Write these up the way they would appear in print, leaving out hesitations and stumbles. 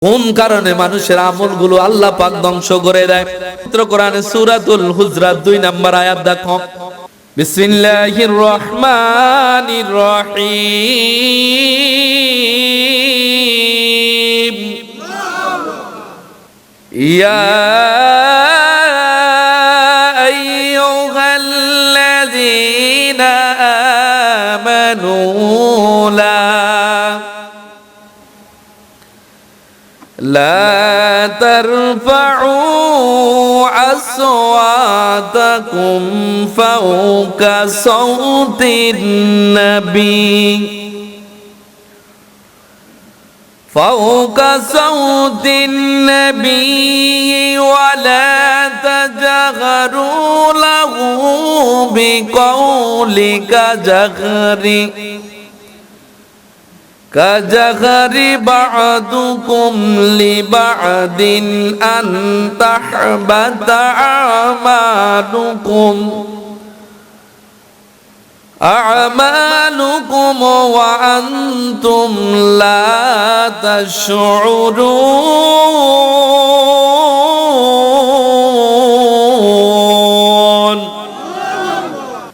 কোন কারণে মানুষের আমলগুলো আল্লাহ পাক ধ্বংস করে দেয়? পবিত্র কোরআনে সূরাতুল হুজরাত 2 নম্বর আয়াত দেখো। বিসমিল্লাহির রহমানির রহিম। ইয়া আইয়ুহাল্লাযীনা আমানু لا ترفعوا أصواتكم فوق صوت النبي ولا تجهروا له بقولك كجهر بعضكم لبعض أن تحبط أعمالكم وأنتم لا تشعرون।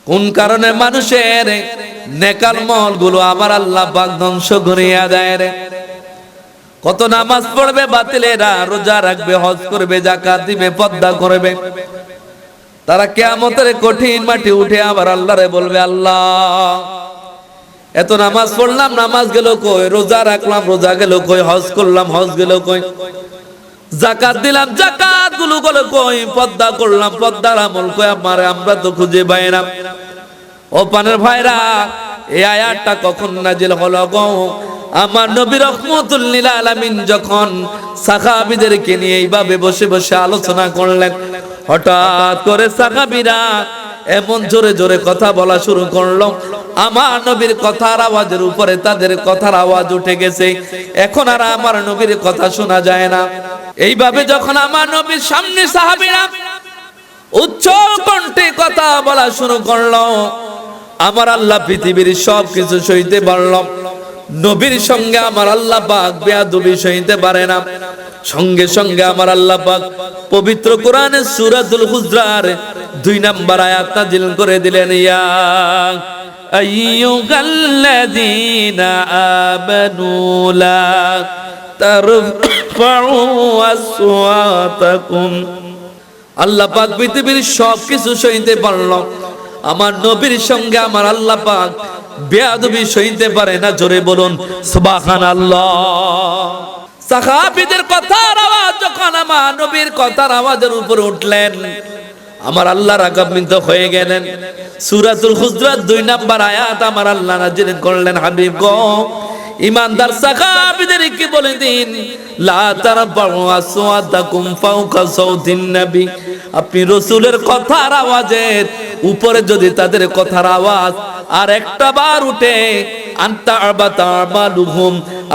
কোন কারণে মানুষের নেকাল মল গুলো আবার আল্লাহ পাক ধ্বংস করিয়া দেয় রে। কত নামাজ পড়বে বাতিলেরা, রোজা রাখবে, হজ করবে, যাকাত দিবে, পর্দা করবে, তারা কিয়ামতের কঠিন মাটি উঠে আবার আল্লাহরে বলবে, আল্লাহ এত নামাজ পড়লাম, নামাজ গেল কই? রোজা রাখলাম, রোজা গেল কই? হজ করলাম, হজ গেল কই? যাকাত দিলাম, যাকাত গুলো গেল কই? পর্দা করলাম, পর্দার আমল কই? আমরা তো খুঁজে পাই না। ও পানের ভাইরা, এই আয়াতটা কখন নাজিল হলো গো? আমার নবী রাহমাতুল লিল আলামিন যখন সাহাবীদেরকে নিয়ে এইভাবে বসে বসে আলোচনা করলেন, হঠাৎ করে সাহাবীরা এমন জোরে জোরে কথা বলা শুরু করলো, আমার নবীর কথার আওয়াজের উপরে তাদের কথার আওয়াজ উঠে গেছে। এখন আর আমার নবীর কথা শোনা যায় না। এইভাবে যখন আমার নবীর সামনে সাহাবীরা উচ্চ কণ্ঠে কথা বলা শুরু করলো, আমার আল্লাহ পৃথিবীর সবকিছু সইতে পারলাম, নবীর সঙ্গে আমার আল্লাহ পাক বেয়াদবি সইতে পারে না। সঙ্গে সঙ্গে আমার আল্লাহ পাক পবিত্র কোরআনের সূরাতুল হুজরাত 2 নম্বর আয়াত নাযিল করে দিলেন, ইয়া আইয়ুহাল্লাযীনা আমানু লা তারফাউ আসওয়াতাকুম। আল্লাহ পাক পৃথিবীর সবকিছু সইতে পারলাম, আমার নবীর সঙ্গে আমার আল্লাহ পাক বেয়াদবি সইতে পারে না। জোরে বলুন সুবহানাল্লাহ। সাহাবীদের কথার আওয়াজ যখন আমার নবীর কথার আওয়াজের উপর উঠলেন, আমার আল্লাহ রাগান্বিত হয়ে গেলেন। সূরাতুল হুজরাত 2 নম্বর আয়াত আমার আল্লাহ নাযিল করলেন, হাবিব গো, ইমানদার সাহাবীদেরকে বলে দিন, লা তারফাউ আসওয়াতাকুম ফাওকা সাউতিন নবী। আপনি রাসূলের কথার আওয়াজের উপরে যদি তাদের কথার আওয়াজ আর একটা বার উঠে,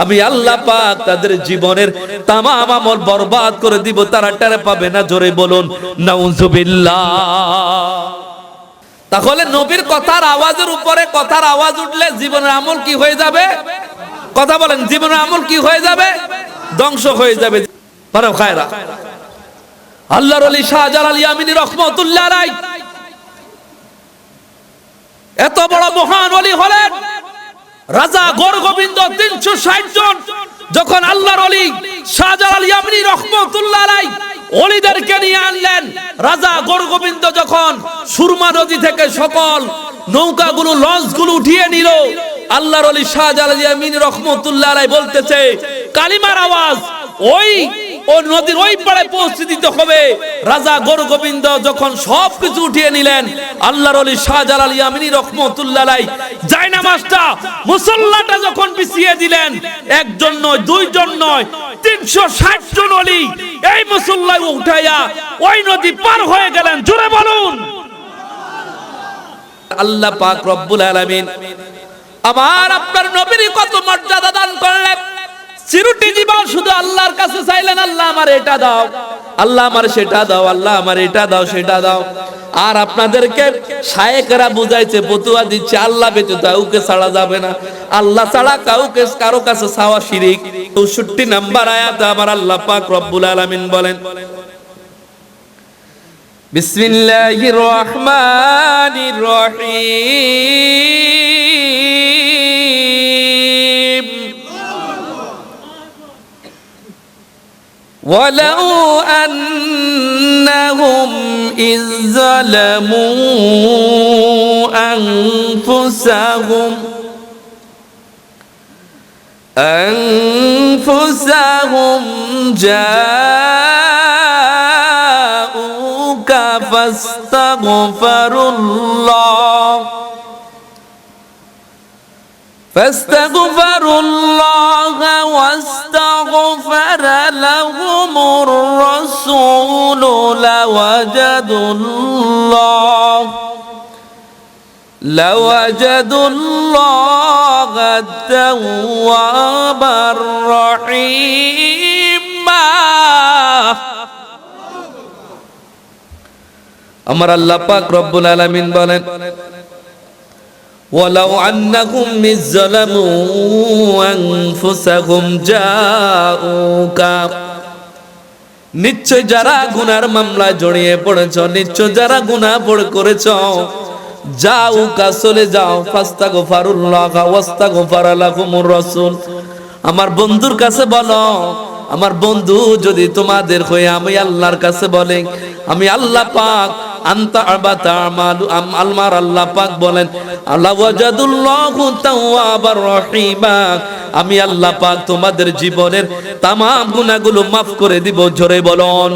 আমি আল্লাহ পাক তাদের জীবনের তামাম আমল বরবাদ করে দিব, তারা টের পাবে না। জোরে বলুন নাউজুবিল্লাহ। তাহলে নবীর কথার আওয়াজের উপরে কথার আওয়াজ উঠলে জীবনের আমল কি হয়ে যাবে? কথা বলেন, জীবনের আমল কি হয়ে যাবে? ধ্বংস হয়ে যাবে। পারো খায়রা, আল্লাহর ওলি শাহজালাল ইয়ামিনী রাহমাতুল্লাহ আলাইহি এত বড় মহান ওলি হলেন। রাজা গৌরগোবিন্দ 360 জন যখন আল্লাহর ওলি শাহজালাল ইয়ামিনী রাহমাতুল্লাহ আলাইহি ওলিদেরকে নিয়ে আনলেন, রাজা গৌরগোবিন্দ যখন সুরমা নদী থেকে সকল নৌকাগুলো, লঞ্চগুলো উঠিয়ে নিল, আল্লাহর ওলি শাহজালাল ইয়ামিনী রাহমাতুল্লাহ আলাইহি বলতেছে, কালিমার আওয়াজ ওই নদীর ওই পারে পৌঁছে দিতে হবে। রাজা গৌরগোবিন্দ যখন সবকিছু উঠিয়ে নিলেন, আল্লাহর ওলি শাহজালাল ইয়ামিনী রাহমাতুল্লাহ আলাইহি জায়নামাজটা, মুসল্লাটা যখন বিছিয়ে দিলেন, একজন নয়, দুইজন নয়, 360 জন ওলি এই মুসল্লায় উঠাইয়া ওই নদী পার হয়ে গেলেন। জোরে বলুন আল্লাহ পাক রব্বুল আলামিন আমার আপনার নবীর কত মর্যাদা দান করলেন। চিরুটি জীবন শুধু আল্লাহর কাছে চাইলেন, আল্লাহ আমার এটা দাও, আল্লাহ আমার সেটা দাও, আল্লাহ আমার এটা দাও, সেটা দাও। আর আপনাদেরকে শায়েখরা বুঝাইছে, ফতুয়া দিচ্ছে, আল্লাহ ব্যতীত কাউকে ছাড়া যাবে না, আল্লাহ ছাড়া কাউকে কারো কাছে চাওয়া শিরিক। 64 নম্বর আয়াতে আমার আল্লাহ পাক রব্বুল আলামিন বলেন, বিসমিল্লাহির রহমানির রহিম, ওয়ালাউ আন্নাহুম ইয যালামু আনফুসাহুম জাউকা ফাস্তাগফিরুল্লাহ ওয়াস্তাগফার লাহুমুর রাসূল লাওয়াজাদুল্লাহ তাওয়াবার রহিমা। আমার আল্লাহ পাক রব্বুল আলামিন বলেন, ওয়ালাউ আন্নাকুম ইযলামু আনফুসাকুম জাউকা, নিশ্চয় যারা গুনার মামলায় জড়িয়ে পড়েছ, নিশ্চয় যারা গুনাহ করেছ, জাউকা চলে যাও, ফাস্তাগফিরুল্লাহ ওয়াস্তাগফার লাকুমুর রাসূল, আমার বন্ধুর কাছে বলো। আমার বন্ধু যদি তোমাদের হয়ে আমি আল্লাহর কাছে বলে, আমি আল্লাহ পাক আনতা আবাতা আমালু আলমার আল্লাহ পাক বলেন, আল্লাহ ওয়াজাদুল্লাহু তাওয়াবার রহিমা, আমি আল্লাহ পাক তোমাদের জীবনের তাম গুনাহগুলো মাফ করে দিব। জোরে বলুন।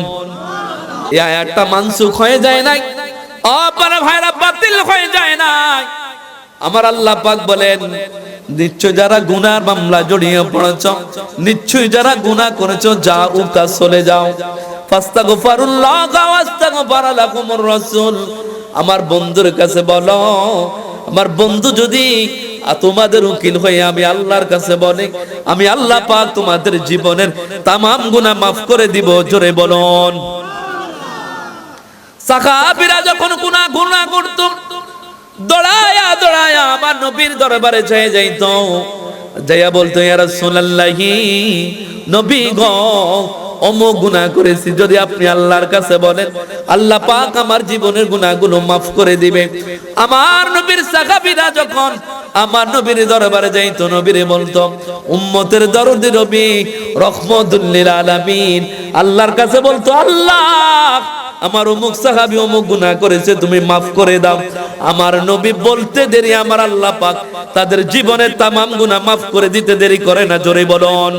এই আয়াতটা মানসুখ হয়ে যায় নাই, আপনারা ভাইরা বাতিল হয়ে যায় না। আমার আল্লাহ পাক বলেন, নিশ্চয় যারা গুনার মামলা জড়িয়ে পড়েছ, নিশ্চয় যারা গুনাহ করেছ, জাউকা চলে যাও, ফাস্তাগফিরুল্লাহ ওয়াস্তাগফার লাকুমুর রাসূল, আমার বন্ধুর কাছে বলো। আমার বন্ধু যদি তোমাদের উকিল হয়ে আমি আল্লাহর কাছে বলে, আমি আল্লাহ পাক তোমাদের জীবনের তামাম গুনাহ মাফ করে দিব। জোরে বলুন। সাহাবীরা যখন গুনাহ করত, দৌড়ায়া দৌড়ায়া আমার নবীর দরবারে যায় যাইতো, যাইয়া বলতো, ইয়া রাসূলুল্লাহি, নবী গো, অমুক গুনাহ করেছি, যদি আপনি আল্লাহর কাছে বলেন, আল্লাহ পাক আমার জীবনের গুনাহগুলো মাফ করে দিবে। আমার নবীর সাহাবীরা যখন আমার নবীর দরবারে যাইতো, নবীরে বলতো, উম্মতের দরদি নবী রহমাতুল লিল আলামিন, আল্লাহর কাছে বলতো, আল্লাহ আমার অমুক সাহাবী অমুক গুনাহ করেছে, তুমি মাফ করে দাও। আমার নবী বলতে দেরি, আমার আল্লাহ পাক তাদের জীবনের তামাম গুনাহ মাফ করে দিতে দেরি করে না। জোরে বলুন।